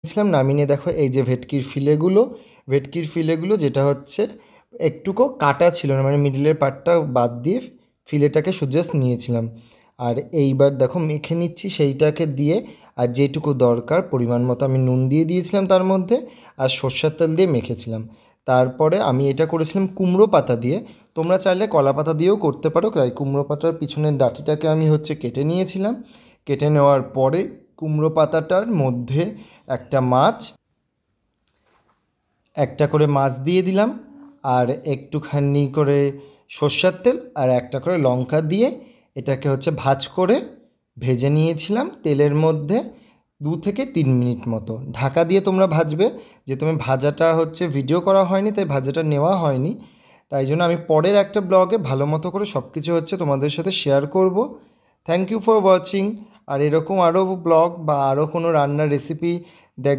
ছিলাম নামিয়ে নিয়ে দেখো এই যে ভেটকির ফিলেগুলো যেটা হচ্ছে একটুকু কাটা ছিল না, মানে মিডিলের পার্টটা বাদ দিয়ে ফিলেটাকে জাস্ট নিয়েছিলাম। আর এইবার দেখো মেখে নিচ্ছি সেইটাকে দিয়ে, আর যেটুকু দরকার পরিমাণ মতো আমি নুন দিয়ে দিয়েছিলাম তার মধ্যে, আর সর্ষের তেল দিয়ে মেখেছিলাম। তারপরে আমি এটা করেছিলাম কুমড়ো পাতা দিয়ে, তোমরা চাইলে কলা পাতা দিয়েও করতে পারো। তাই কুমড়ো পাতার পিছনের ডাঁটিটাকে আমি কেটে নিয়েছিলাম। কেটে নেওয়ার পরে কুমড়ো পাতাটার মধ্যে একটা মাছ একটা করে মাছ দিয়ে দিলাম, আর একটুখানি করে সর্ষের তেল আর একটা করে লঙ্কা দিয়ে এটাকে ভাঁজ করে ভেজে নিয়েছিলাম তেলের মধ্যে 2 থেকে 3 মিনিট মতো। ঢাকা দিয়ে তোমরা ভাজবে, যে তুমি ভাজাটা ভিডিও করা হয়নি তাই ভাজাটা নেওয়া হয়নি। তাই জন্য আমি পরের একটা ব্লগে ভালো মতো করে সব কিছু তোমাদের সাথে শেয়ার করব। Thank you for watching. আর এরকম আরও ব্লগ বা আরও কোনো রান্নার রেসিপি